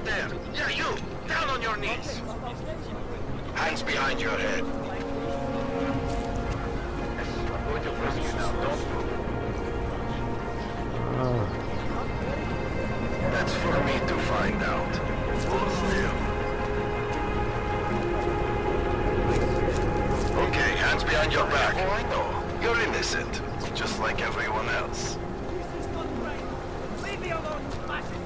there. Yeah, you. Down on your knees. Hands behind your head. I'm going to press you now. Don't move. That's for me to find out. Hold still. Okay, hands behind your back. Oh, I know. You're innocent. Just like everyone else. Leave me alone, smash it!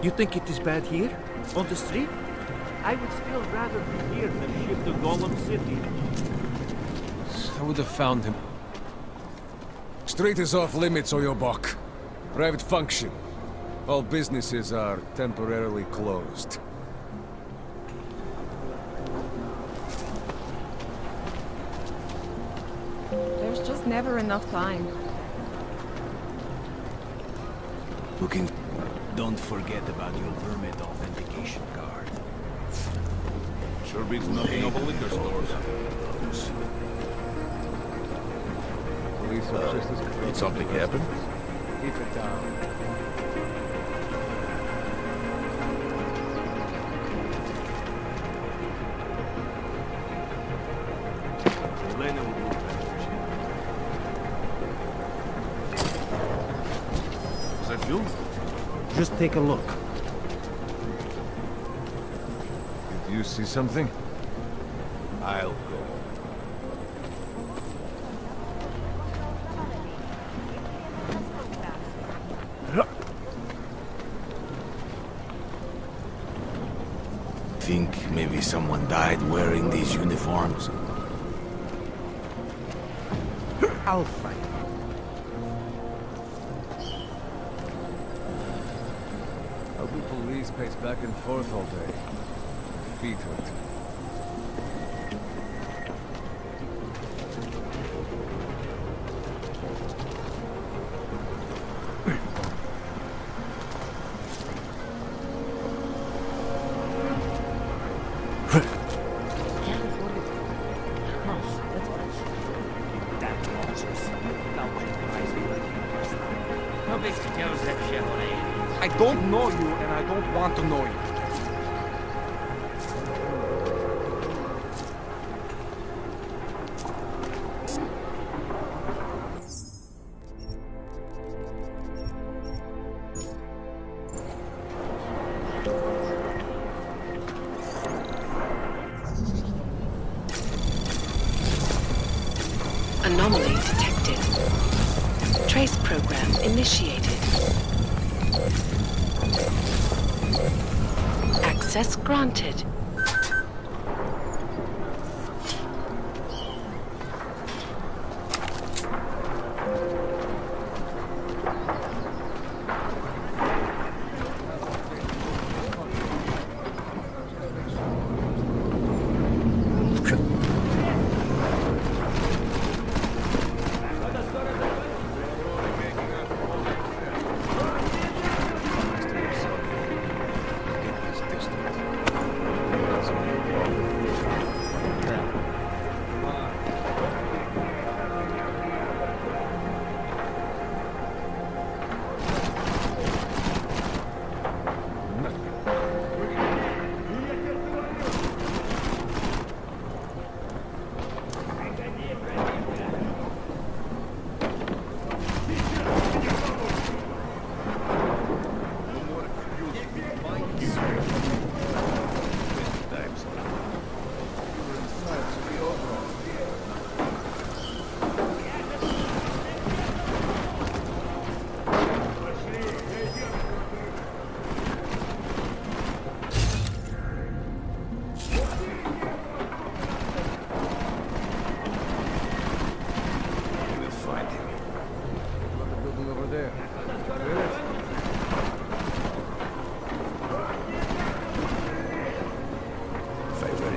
You think it is bad here? On the street? I would still rather be here than ship to Golem City. I would have found him. Street is off limits, Oyobok. Private function. All businesses are temporarily closed. There's just never enough time. Looking... Don't forget about your permit authentication card. Sure beats knocking over liquor stores. Police officers... Did something happen? Keep it down. Elena will move better. Is that you? Just take a look. Did you see something? I'll go. Think maybe someone died wearing these uniforms? I'll fight. How do police pace back and forth all day? Feet hurt. How big the Deus have Chevrolet? I don't know you, and I don't want to know you. Anomaly detected. Trace program initiated. Access granted.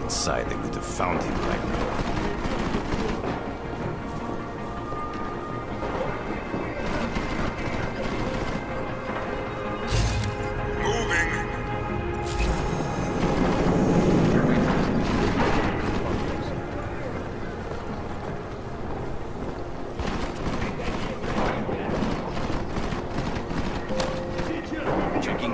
Inside, they would have found him right now. Checking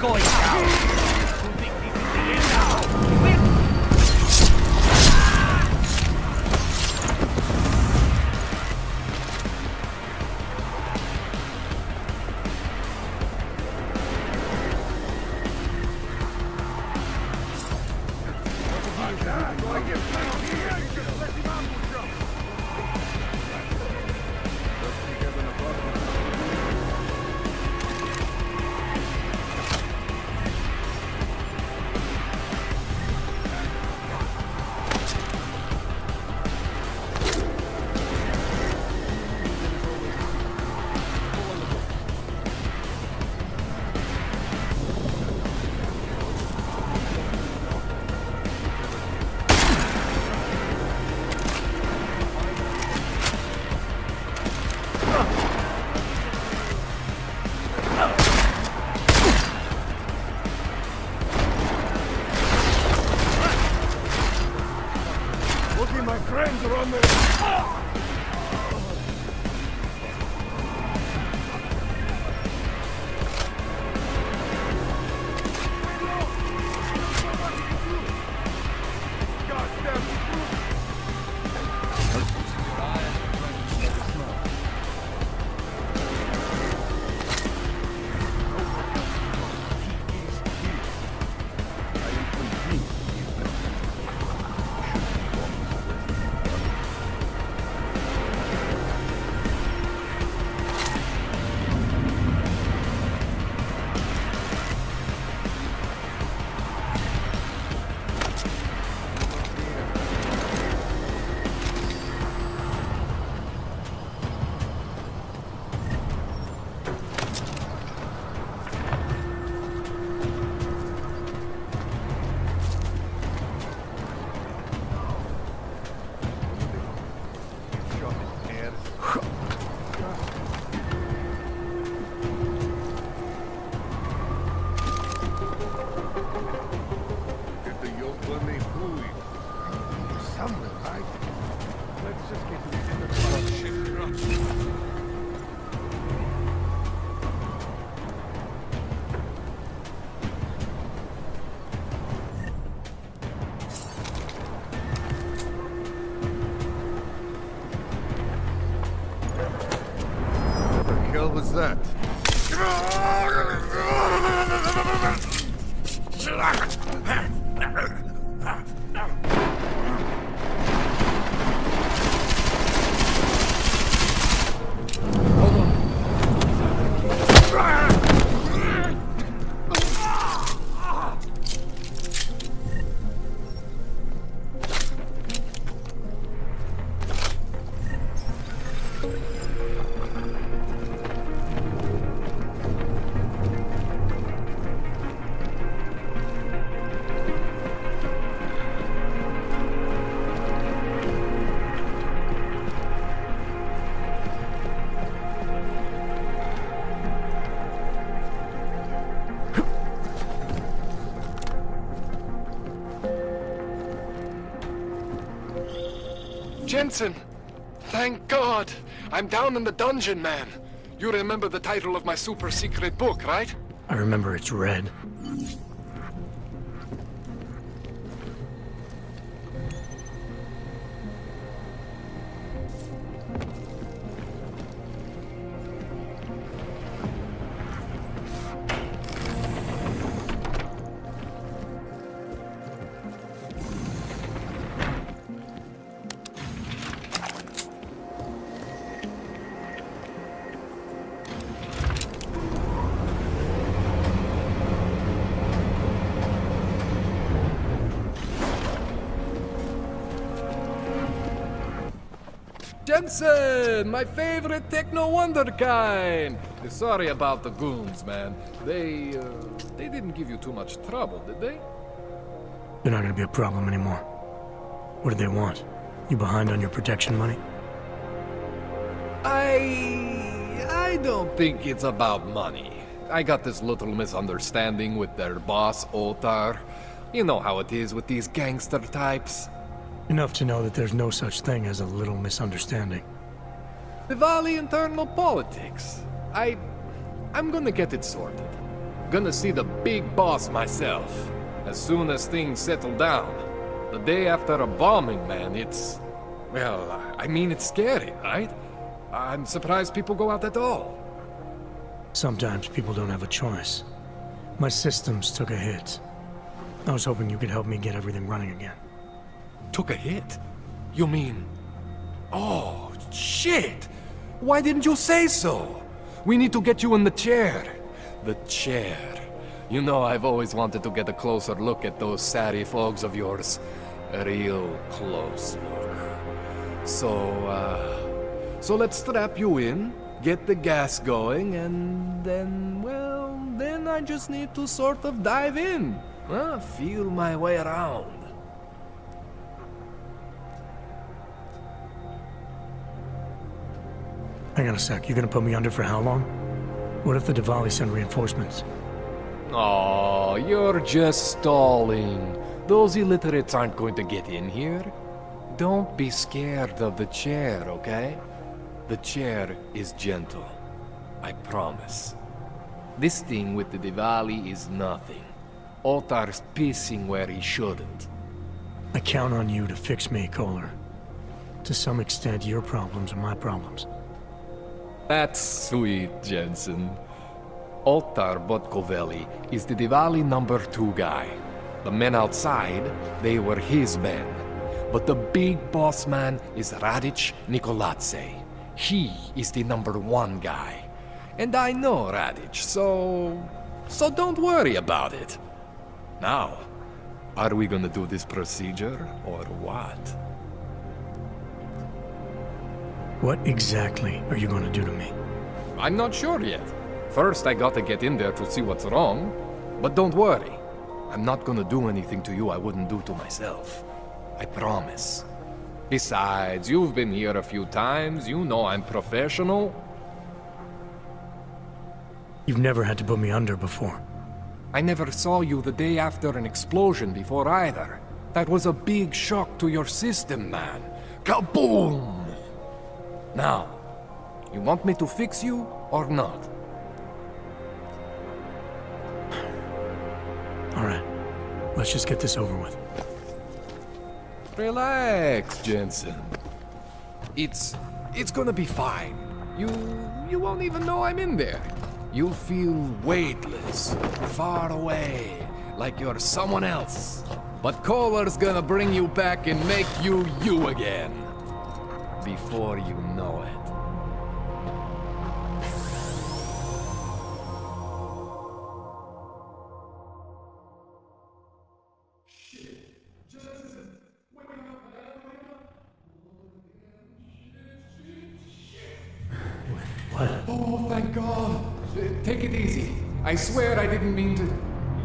going down. You think this is the end now? We're was that? Jensen! Thank God! I'm down in the dungeon, man. You remember the title of my super secret book, right? I remember it's red. Jensen, my favorite techno wonderkind. Sorry about the goons, man. They didn't give you too much trouble, did they? They're not gonna be a problem anymore. What do they want? You behind on your protection money? I don't think it's about money. I got this little misunderstanding with their boss, Otar. You know how it is with these gangster types. Enough to know that there's no such thing as a little misunderstanding. The Valley internal politics. I'm gonna get it sorted. Gonna see the big boss myself. As soon as things settle down. The day after a bombing, man, it's... Well, I mean, it's scary, right? I'm surprised people go out at all. Sometimes people don't have a choice. My systems took a hit. I was hoping you could help me get everything running again. Took a hit? You mean... Oh, shit! Why didn't you say so? We need to get you in the chair. The chair. You know, I've always wanted to get a closer look at those satty fogs of yours. A real close look. So let's strap you in, get the gas going, and then, well, then I just need to sort of dive in. Feel my way around. Hang on a sec, you gonna put me under for how long? What if the Diwali send reinforcements? Oh, you're just stalling. Those illiterates aren't going to get in here. Don't be scared of the chair, okay? The chair is gentle. I promise. This thing with the Diwali is nothing. Otar's pissing where he shouldn't. I count on you to fix me, Kohler. To some extent, your problems are my problems. That's sweet, Jensen. Otar Botkovelli is the Diwali #2 guy. The men outside, they were his men. But the big boss man is Radic Nikoladze. He is the #1 guy. And I know Radic, so don't worry about it. Now, are we gonna do this procedure, or what? What exactly are you gonna do to me? I'm not sure yet. First, I gotta get in there to see what's wrong. But don't worry. I'm not gonna do anything to you I wouldn't do to myself. I promise. Besides, you've been here a few times. You know I'm professional. You've never had to put me under before. I never saw you the day after an explosion before either. That was a big shock to your system, man. Kaboom! Now, you want me to fix you or not? All right, let's just get this over with. Relax, Jensen. It's gonna be fine. You won't even know I'm in there. You'll feel weightless, far away, like you're someone else. But Kohler's gonna bring you back and make you you again. Before you know it. What? Oh, thank God. Take it easy. I swear I didn't mean to...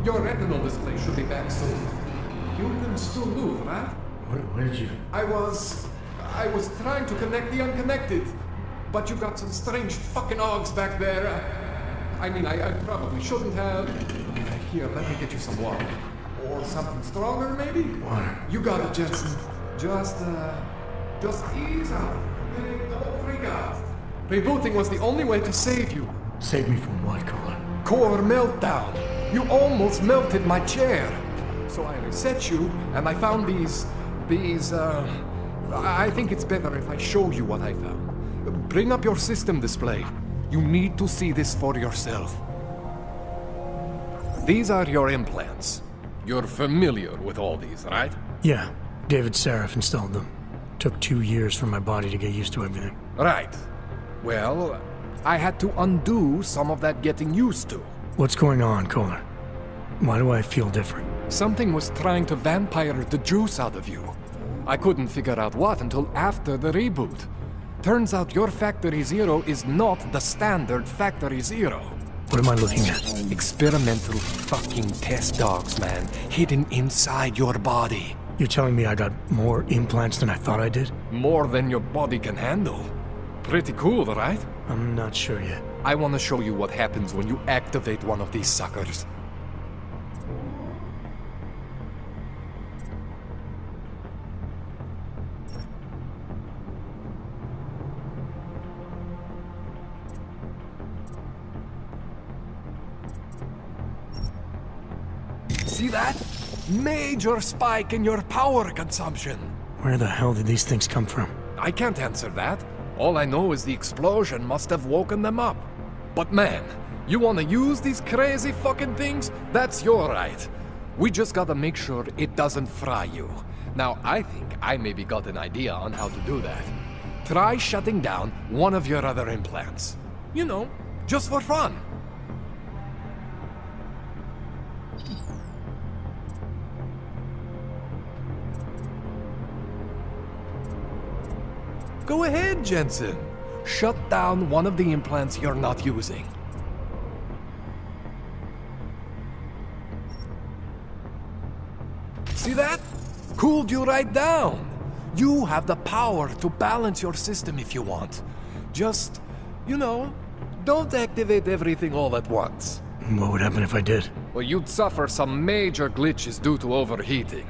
Your retinal display should be back soon. You can still move, right? Where did you... I was trying to connect the unconnected. But you got some strange fucking ogs back there. I mean, I probably shouldn't have... Here, let me get you some water. Or something stronger, maybe? Water. You got it, Jensen. Just ease out. Don't freak out. Rebooting was the only way to save you. Save me from what, Kohler? Core meltdown. You almost melted my chair. So I reset you, and I found these... I think it's better if I show you what I found. Bring up your system display. You need to see this for yourself. These are your implants. You're familiar with all these, right? Yeah, David Sarif installed them. Took 2 years for my body to get used to everything. Right. Well, I had to undo some of that getting used to. What's going on, Kohler? Why do I feel different? Something was trying to vampire the juice out of you. I couldn't figure out what until after the reboot. Turns out your Factory Zero is not the standard Factory Zero. What am I looking at? Experimental fucking test dogs, man. Hidden inside your body. You're telling me I got more implants than I thought I did? More than your body can handle. Pretty cool, right? I'm not sure yet. I want to show you what happens when you activate one of these suckers. See that? Major spike in your power consumption. Where the hell did these things come from? I can't answer that. All I know is the explosion must have woken them up. But man, you wanna use these crazy fucking things? That's your right. We just gotta make sure it doesn't fry you. Now, I think I maybe got an idea on how to do that. Try shutting down one of your other implants. You know, just for fun. Go ahead, Jensen. Shut down one of the implants you're not using. See that? Cooled you right down. You have the power to balance your system if you want. Just, you know, don't activate everything all at once. What would happen if I did? Well, you'd suffer some major glitches due to overheating.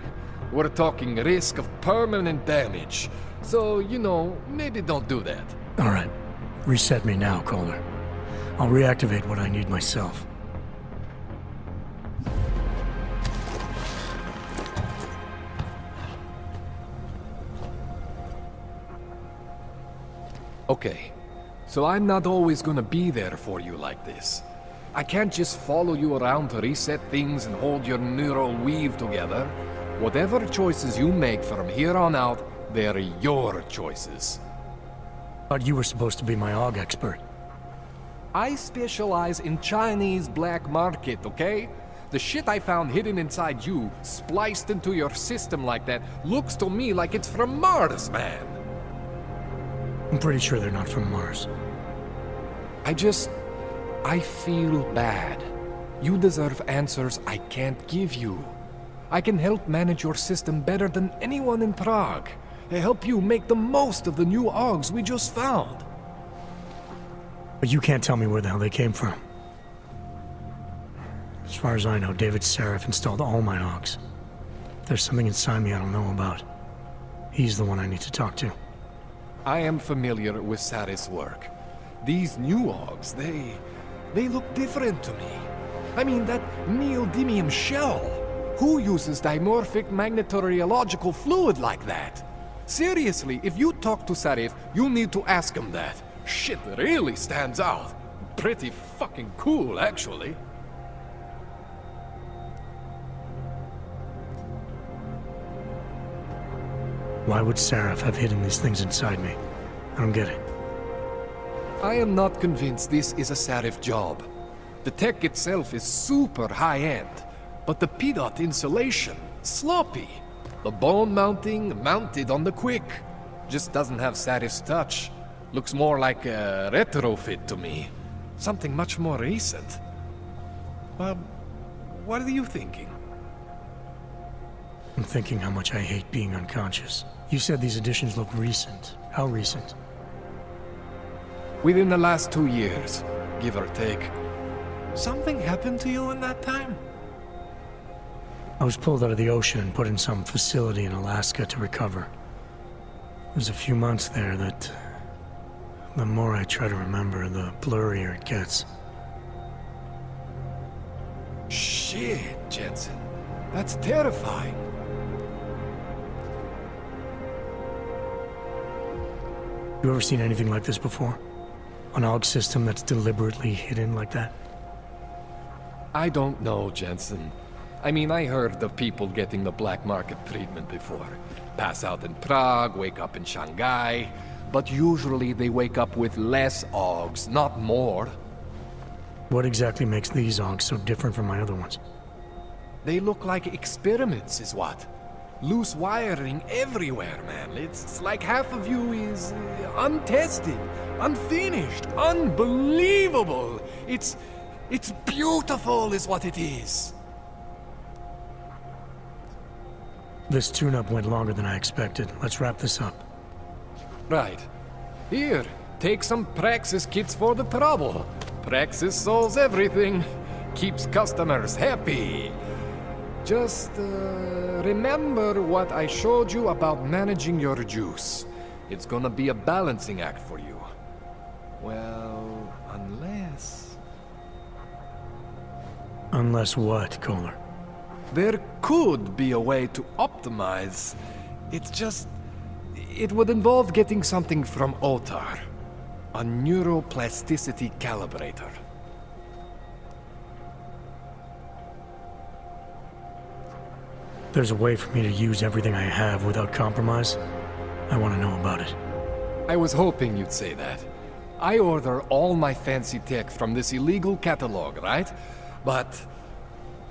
We're talking risk of permanent damage. So, you know, maybe don't do that. All right. Reset me now, Kohler. I'll reactivate what I need myself. Okay, so I'm not always gonna be there for you like this. I can't just follow you around to reset things and hold your neural weave together. Whatever choices you make from here on out, they're your choices. Thought you were supposed to be my AUG expert. I specialize in Chinese black market, okay? The shit I found hidden inside you, spliced into your system like that, looks to me like it's from Mars, man. I'm pretty sure they're not from Mars. I feel bad. You deserve answers I can't give you. I can help manage your system better than anyone in Prague. I help you make the most of the new AUGs we just found. But you can't tell me where the hell they came from. As far as I know, David Sharef installed all my AUGs. If there's something inside me I don't know about, he's the one I need to talk to. I am familiar with Sarah's work. These new AUGs, they look different to me. I mean, that neodymium shell. Who uses dimorphic magnetorheological fluid like that? Seriously, if you talk to Sarif, you need to ask him that. Shit really stands out. Pretty fucking cool, actually. Why would Saref have hidden these things inside me? I don't get it. I am not convinced this is a Sarif job. The tech itself is super high-end, but the PDOT insulation, sloppy. The bone mounting, mounted on the quick. Just doesn't have Sarif's touch. Looks more like a retrofit to me. Something much more recent. What are you thinking? I'm thinking how much I hate being unconscious. You said these additions look recent. How recent? Within the last 2 years, give or take. Something happened to you in that time? I was pulled out of the ocean and put in some facility in Alaska to recover. There's a few months there that... the more I try to remember, the blurrier it gets. Shit, Jensen. That's terrifying. You ever seen anything like this before? An AUG system that's deliberately hidden like that? I don't know, Jensen. I mean, I heard of people getting the black market treatment before. Pass out in Prague, wake up in Shanghai. But usually they wake up with less AUGs, not more. What exactly makes these AUGs so different from my other ones? They look like experiments, is what. Loose wiring everywhere, man. It's like half of you is untested, unfinished, unbelievable. It's beautiful is what it is. This tune-up went longer than I expected. Let's wrap this up. Right. Here, take some Praxis kits for the trouble. Praxis solves everything. Keeps customers happy. Just, remember what I showed you about managing your juice. It's gonna be a balancing act for you. Well, unless... Unless what, Kohler? There could be a way to optimize. It's just... It would involve getting something from Otar. A neuroplasticity calibrator. There's a way for me to use everything I have without compromise. I want to know about it. I was hoping you'd say that. I order all my fancy tech from this illegal catalog, right? But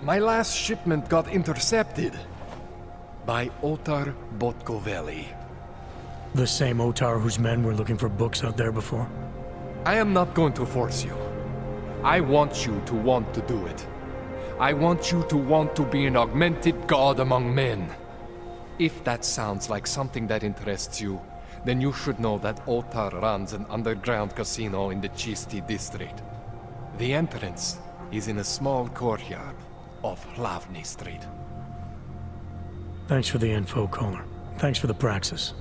my last shipment got intercepted by Otar Botkoveli. The same Otar whose men were looking for books out there before? I am not going to force you. I want you to want to do it. I want you to want to be an augmented god among men. If that sounds like something that interests you, then you should know that Otar runs an underground casino in the Chisti district. The entrance is in a small courtyard off Hlavny Street. Thanks for the info, Kohler. Thanks for the praxis.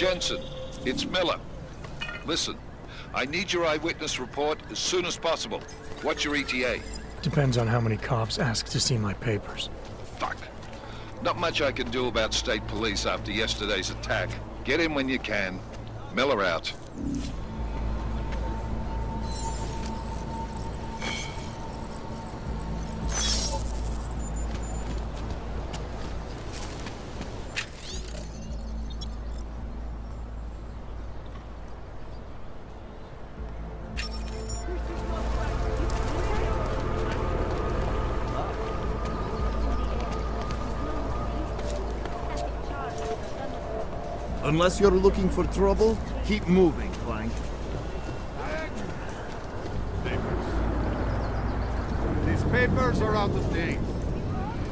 Jensen, it's Miller. Listen, I need your eyewitness report as soon as possible. What's your ETA? Depends on how many cops ask to see my papers. Fuck. Not much I can do about state police after yesterday's attack. Get in when you can. Miller out. Unless you're looking for trouble, keep moving, Clank. These papers are out of date.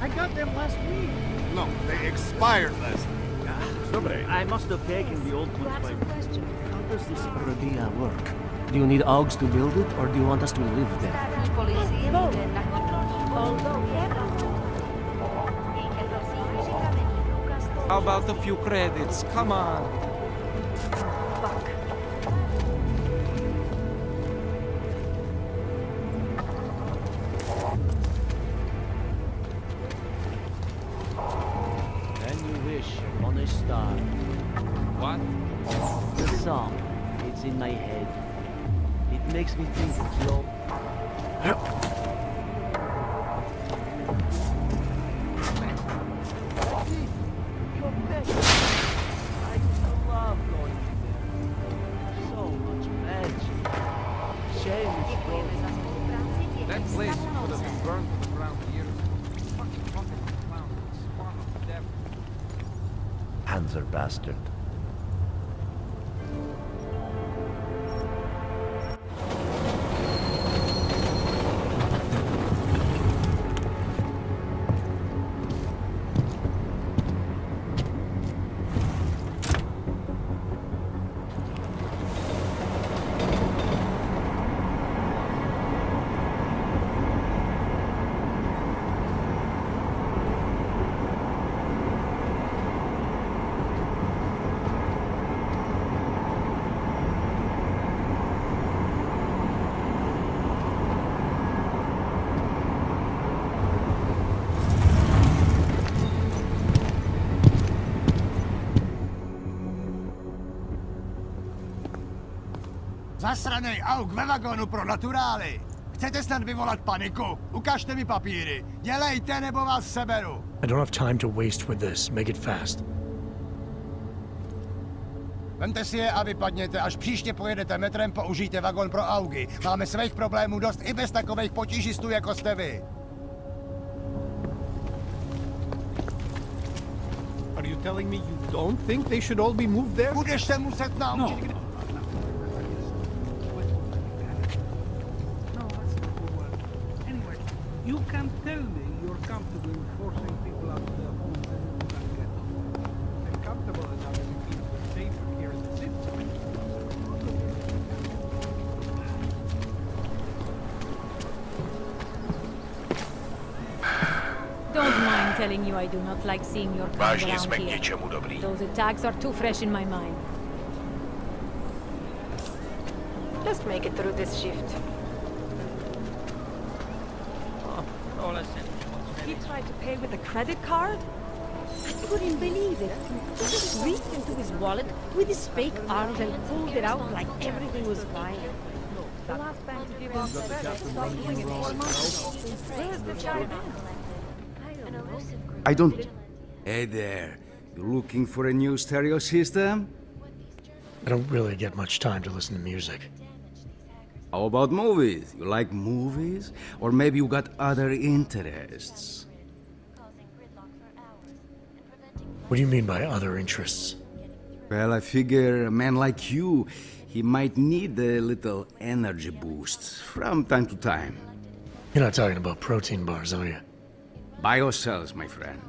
I got them last week. No, they expired last week. I must have taken the old ones by... How does this rodea work? Do you need Augs to build it, or do you want us to live there? How about a few credits? Come on. And you wish on a star. What? The song. It's in my head. It makes me think of Joe. I used to love going there. So much magic. Shame it's broken. That place would have been burned to the ground years ago. Fucking rotten clown. Spawn of the devil. Panzer bastard. Zasranej auk ve vagonu pro naturály! Chcete snad vyvolat paniku? Ukažte mi papíry. Dělejte, nebo vás seberu. I don't have time to waste with this. Make it fast. Vemte si je a vypadněte. Až příště pojedete metrem, použijte vagon pro augy. Máme svých problémů dost i bez takových potížistů, jako jste vy. Are you telling me you don't think they should all be moved there? Budeš se muset naučit. You can't tell me you're comfortable forcing people out of their homes and not get them. I'm comfortable enough to keep them safer here in the city. Don't mind telling you I do not like seeing your kind Vážně around jsme k here. něčemu dobrý. Those attacks are too fresh in my mind. Just make it through this shift. He tried to pay with a credit card? I couldn't believe it. He just reached into his wallet with his fake arms and pulled it out like everything was fine. The last bank to give off credit stopped doing it 4 months ago. Where's this guy been? I don't... Hey there. You looking for a new stereo system? I don't really get much time to listen to music. How about movies? You like movies? Or maybe you got other interests? What do you mean by other interests? Well, I figure a man like you, he might need a little energy boost from time to time. You're not talking about protein bars, are you? Biocells, my friend.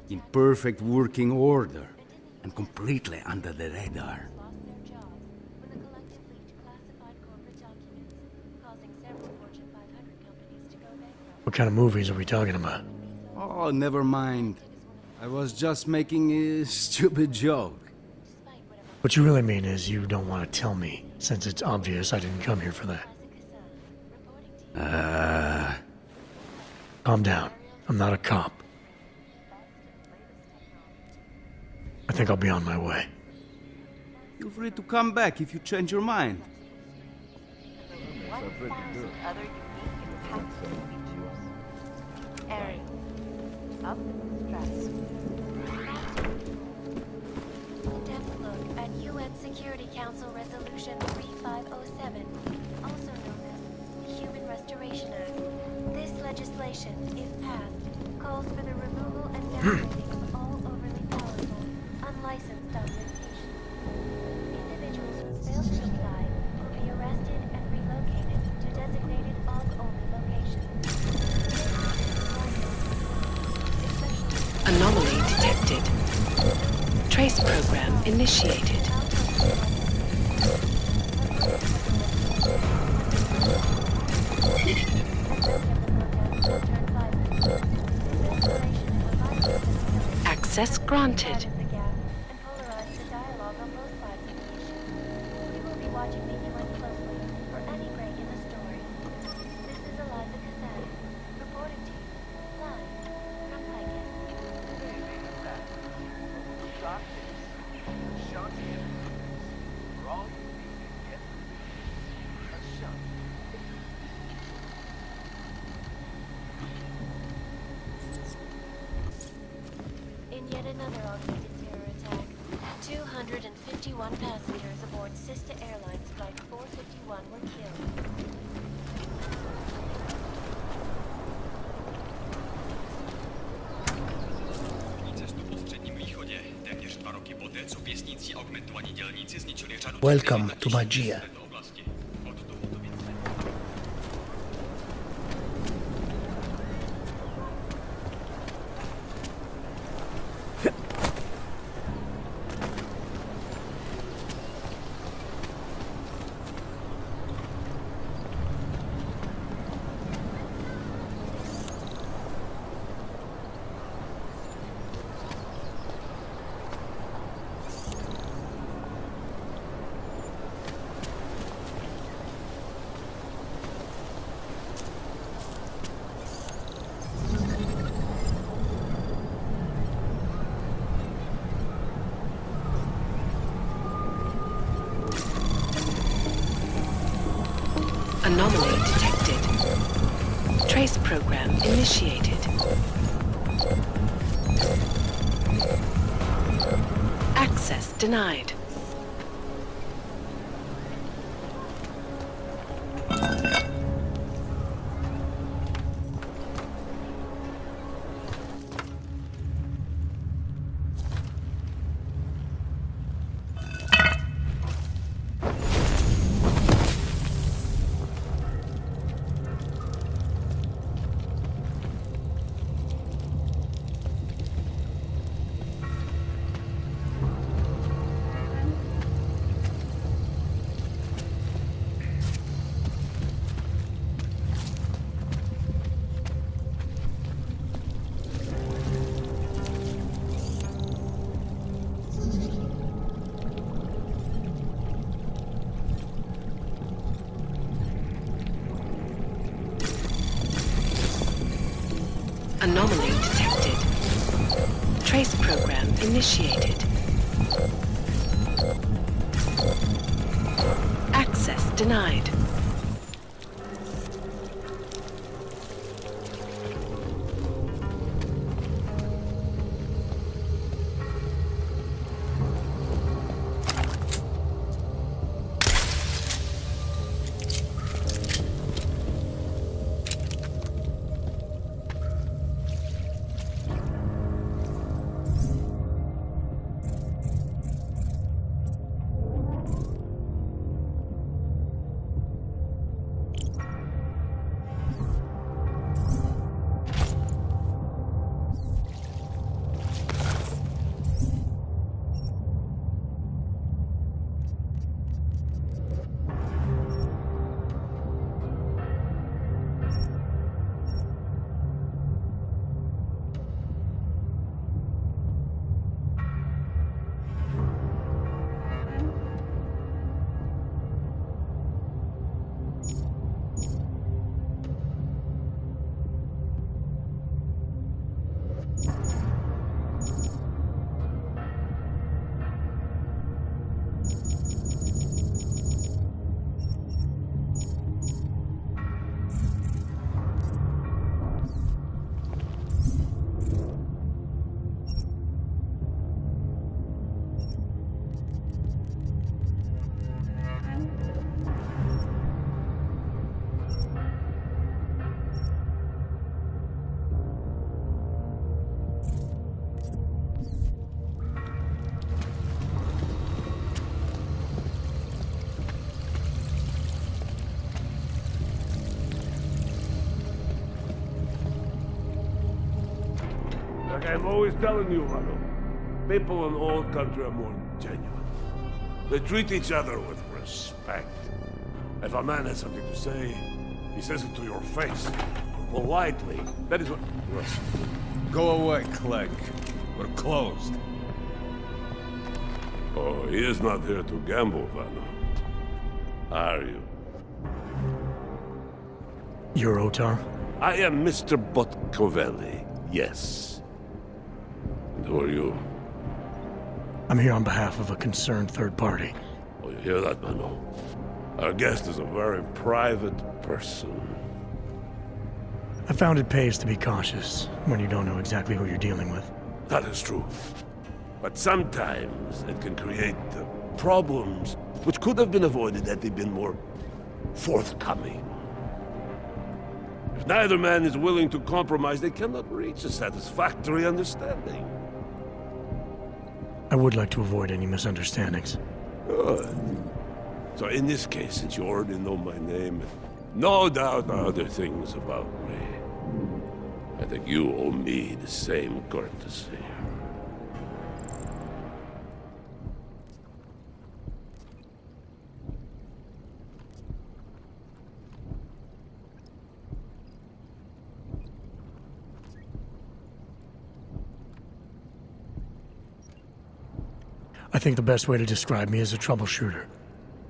In perfect working order. And completely under the radar. What kind of movies are we talking about? Oh, never mind. I was just making a stupid joke. What you really mean is you don't want to tell me, since it's obvious I didn't come here for that. Calm down. I'm not a cop. I think I'll be on my way. Feel free to come back if you change your mind. Area. Up, stress. In-depth look at UN Security Council Resolution 3507, also known as the Human Restoration Act. This legislation, if passed, calls for the removal and demonizing of all overly powerful, unlicensed augmentations. initiated. Access granted. In yet another augmented terror attack, 251 passengers aboard sister airlines flight 451 were killed. Welcome to Magia. Anomaly detected. Trace program initiated. Access denied. Anomaly detected. Trace program initiated. Access denied. Like I'm always telling you, Rado, people in all country are mourning. genuine. They treat each other with respect. If a man has something to say, he says it to your face. Politely. That is what... Listen. Go away, Clegg. We're closed. Oh, he is not here to gamble, Vanna. Are you? You're Otar? I am Mr. Botkovelli, yes. And who are you? I'm here on behalf of a concerned third party. Oh, you hear that, Mano? Our guest is a very private person. I found it pays to be cautious when you don't know exactly who you're dealing with. That is true. But sometimes it can create problems which could have been avoided had they been more forthcoming. If neither man is willing to compromise, they cannot reach a satisfactory understanding. I would like to avoid any misunderstandings. Good. So in this case, since you already know my name, no doubt other things about me, I think you owe me the same courtesy. I think the best way to describe me is a troubleshooter,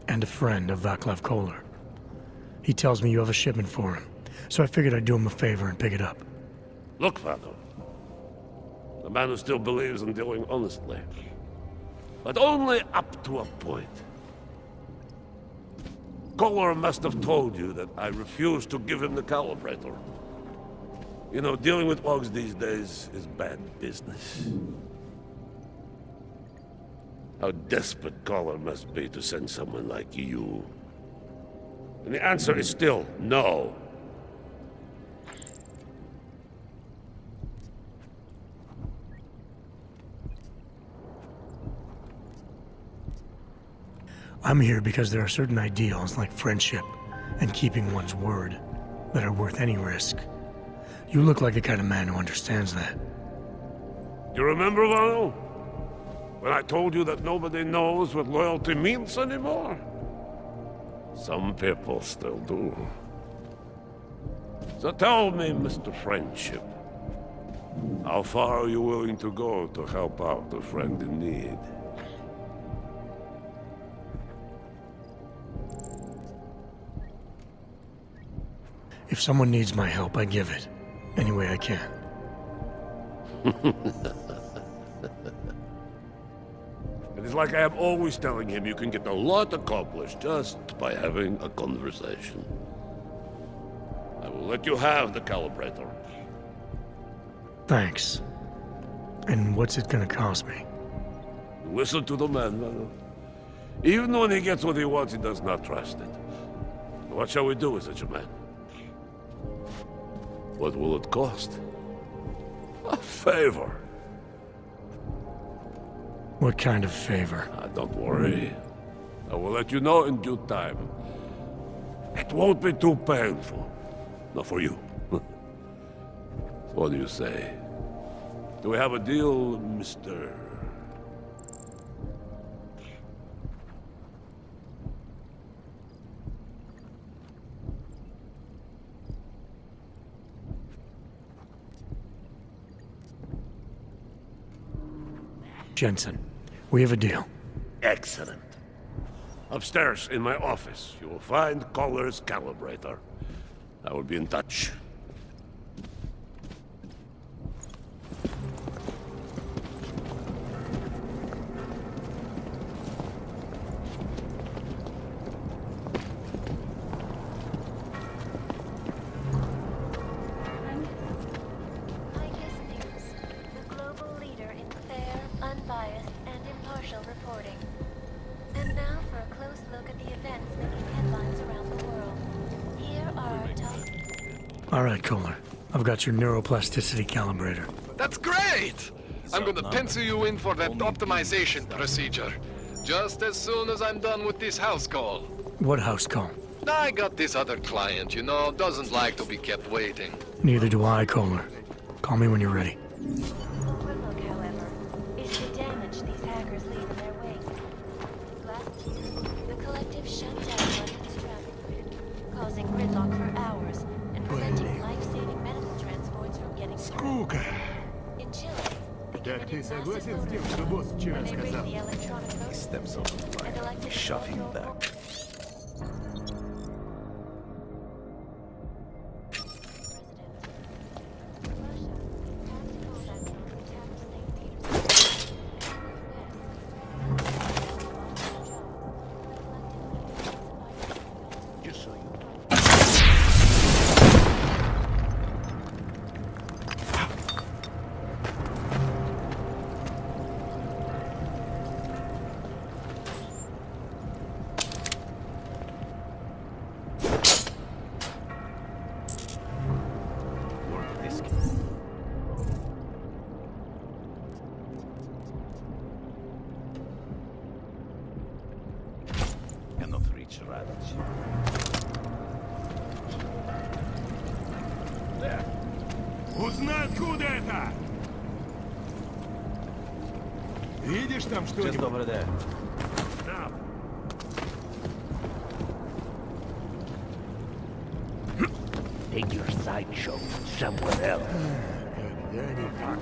and a friend of Vaclav Koller. He tells me you have a shipment for him, so I figured I'd do him a favor and pick it up. Look, Father. The man who still believes in dealing honestly. But only up to a point. Koller must have told you that I refused to give him the calibrator. You know, dealing with Augs these days is bad business. How desperate Koller must be to send someone like you. And the answer is still no. I'm here because there are certain ideals like friendship and keeping one's word that are worth any risk. You look like the kind of man who understands that. You remember, Vano? When I told you that nobody knows what loyalty means anymore? Some people still do. So tell me, Mr. Friendship, how far are you willing to go to help out a friend in need? If someone needs my help, I give it. Any way I can. It is like I am always telling him you can get a lot accomplished just by having a conversation. I will let you have the calibrator. Thanks. And what's it gonna cost me? Listen to the man, Mano. Even when he gets what he wants, he does not trust it. What shall we do with such a man? What will it cost? A favor. What kind of favor? Don't worry. I will let you know in due time. It won't be too painful. Not for you. What do you say? Do we have a deal, Mr. Jensen, we have a deal. Excellent. Upstairs in my office, you will find Koller's calibrator. I will be in touch. Unbiased and impartial reporting. And now for a close look at the events making headlines around the world. Here are our top... All right, Koller. I've got your neuroplasticity calibrator. That's great! I'm gonna pencil you in for that optimization procedure. Just as soon as I'm done with this house call. What house call? I got this other client, you know, doesn't like to be kept waiting. Neither do I, Koller. Call me when you're ready. Overlook, however, is the damage these hackers leave in their wake. Так ты согласен с тем, что босс вчера сказал? He steps over the line. We shove him back. Cannot reach Radich. Узнай, откуда это! Видишь там что-нибудь? Just over there. Там. Take your sideshow somewhere else. Когда никак.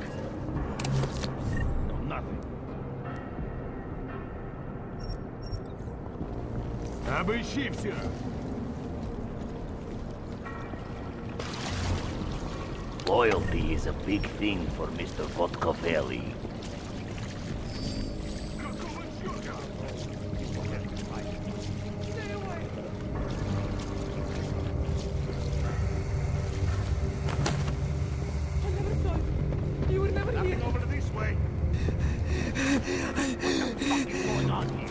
No, nothing. Обыщи все. Loyalty is a big thing for Mr. Vodkovelli. You were never here. Over this way. What the fuck is going on here?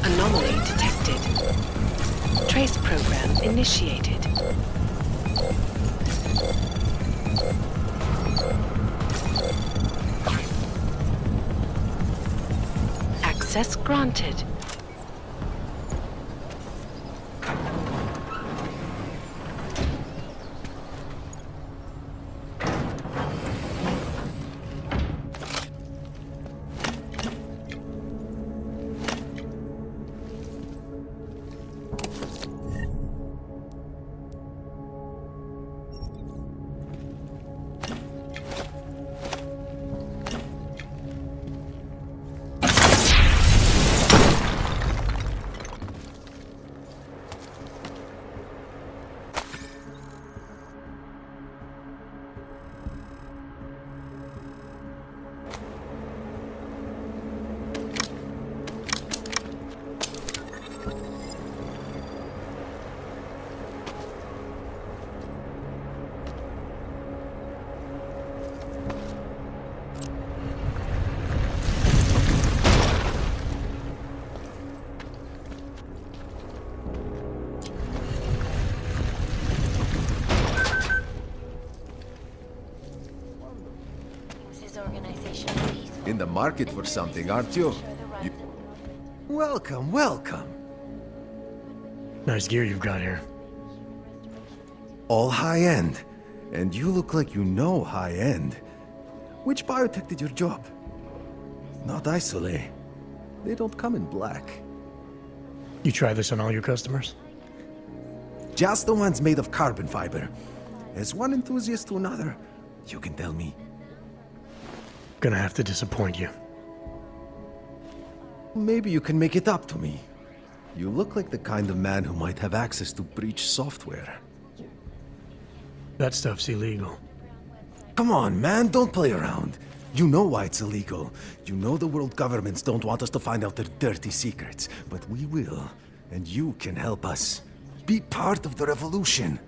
Anomaly detected. Trace program initiated. Access granted. the market for something, aren't you? Welcome, welcome. Nice gear you've got here. All high-end. And you look like you know high-end. Which biotech did your job? Not Isolate. They don't come in black. You try this on all your customers? Just the ones made of carbon fiber. As one enthusiast to another, you can tell me. Gonna have to disappoint you. Maybe you can make it up to me. You look like the kind of man who might have access to breach software. That stuff's illegal. Come on, man, don't play around. You know why it's illegal. You know the world governments don't want us to find out their dirty secrets. But we will, and you can help us. Be part of the revolution.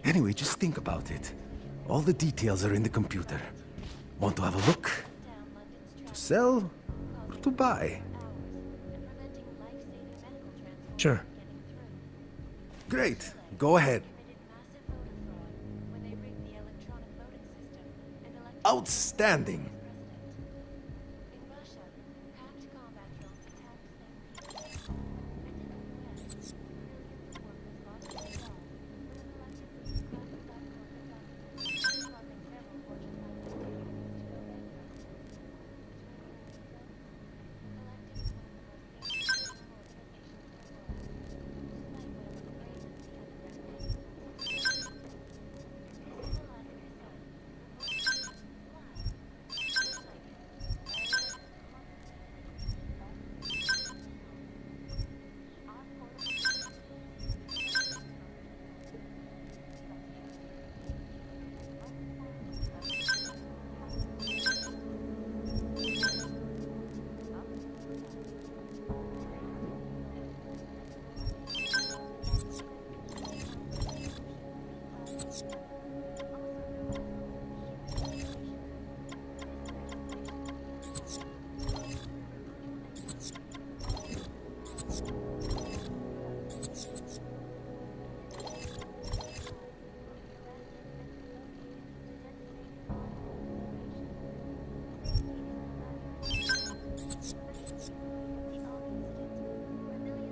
Anyway, just think about it. All the details are in the computer. Want to have a look? To sell or to buy? Sure. Great. Go ahead. Outstanding.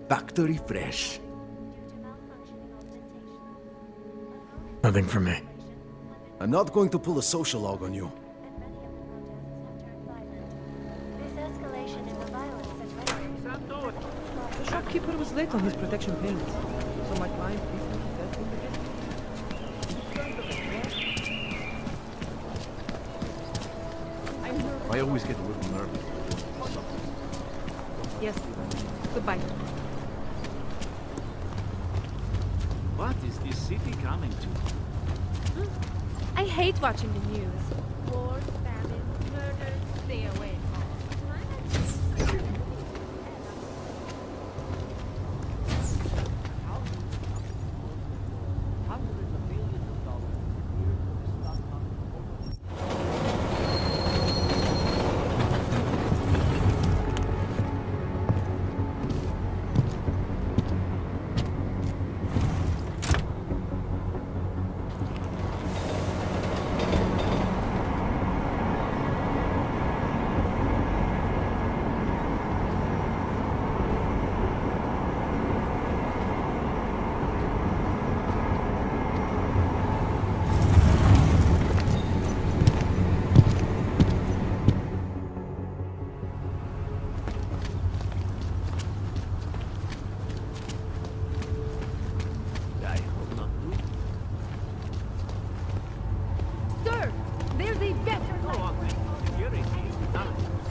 Factory fresh. Nothing for me. I'm not going to pull a social log on you. The shopkeeper was late on his protection payments, so my client recently dealt with it. I always get a little nervous. Yes. Goodbye. What is this city coming to? I hate watching the news. War, famine, murder, stay away.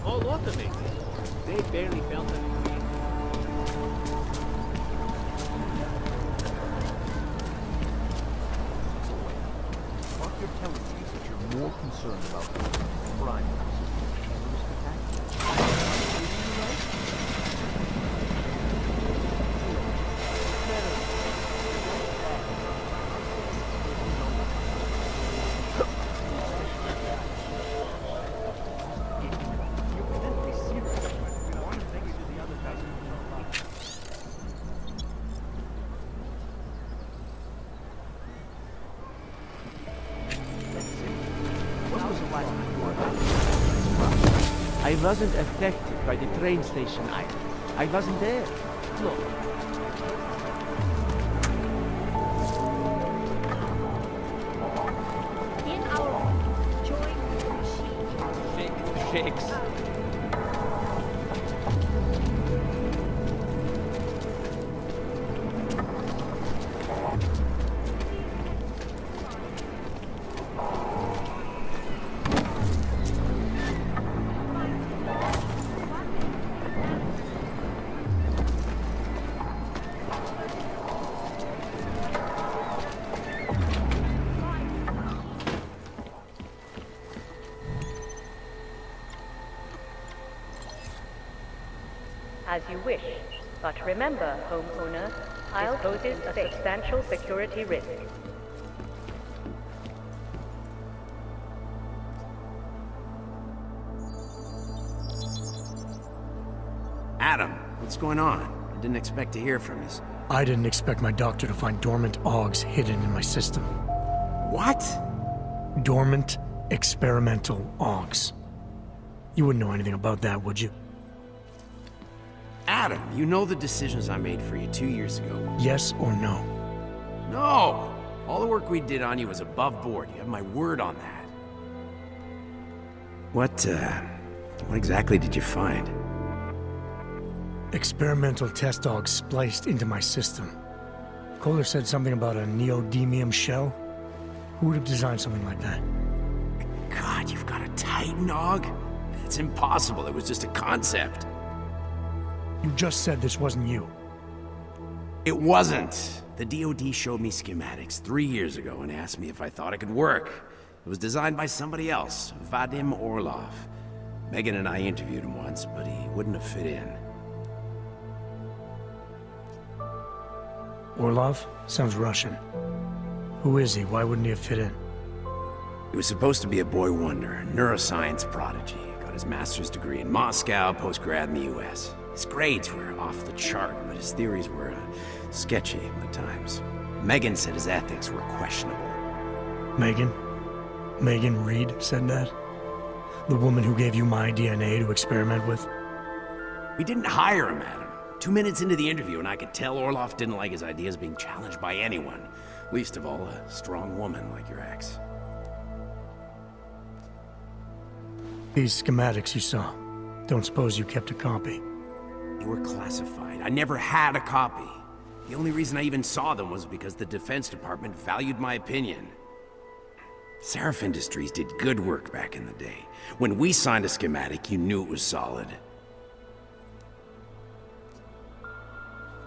All automated. They barely felt it. What you're telling me is that you're more concerned about crime versus terrorist attacks? When was the last time you were I wasn't affected by the train station either. I wasn't there. Look. In our join the machine. Shakes. As you wish. But remember, homeowner, this poses a substantial security risk. Adam, what's going on? I didn't expect to hear from you. I didn't expect my doctor to find dormant augs hidden in my system. What? Dormant experimental augs. You wouldn't know anything about that, would you? Adam, you know the decisions I made for you 2 years ago. Yes or no? No! All the work we did on you was above board. You have my word on that. What exactly did you find? Experimental test augs spliced into my system. Kohler said something about a neodymium shell. Who would have designed something like that? God, you've got a Titan aug? It's impossible. It was just a concept. You just said this wasn't you. It wasn't. The DoD showed me schematics 3 years ago and asked me if I thought it could work. It was designed by somebody else, Vadim Orlov. Megan and I interviewed him once, but he wouldn't have fit in. Orlov? Sounds Russian. Who is he? Why wouldn't he have fit in? He was supposed to be a boy wonder, a neuroscience prodigy. Got his master's degree in Moscow, post-grad in the US. His grades were off the chart, but his theories were sketchy at times. Megan said his ethics were questionable. Megan? Megan Reed said that? The woman who gave you my DNA to experiment with? We didn't hire him, Adam. 2 minutes into the interview, and I could tell Orlov didn't like his ideas being challenged by anyone. Least of all, a strong woman like your ex. These schematics you saw. Don't suppose you kept a copy? They were classified. I never had a copy. The only reason I even saw them was because the Defense Department valued my opinion. Sarif Industries did good work back in the day. When we signed a schematic, you knew it was solid.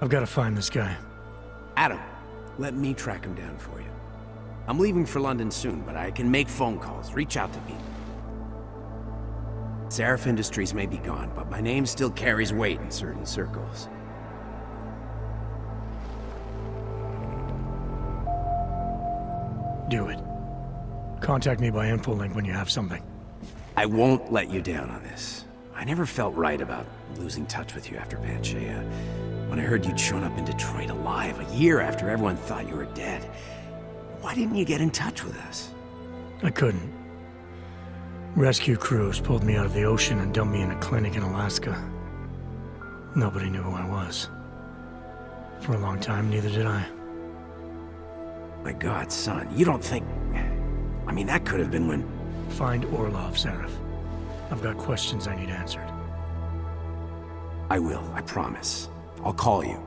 I've got to find this guy. Adam, let me track him down for you. I'm leaving for London soon, but I can make phone calls. Reach out to me. Sarif Industries may be gone, but my name still carries weight in certain circles. Do it. Contact me by infolink when you have something. I won't let you down on this. I never felt right about losing touch with you after Panchea. When I heard you'd shown up in Detroit alive a year after everyone thought you were dead. Why didn't you get in touch with us? I couldn't. Rescue crews pulled me out of the ocean and dumped me in a clinic in Alaska. Nobody knew who I was. For a long time, neither did I. My God, son, you don't think... I mean, that could have been when... Find Orlov, Sarif. I've got questions I need answered. I will, I promise. I'll call you.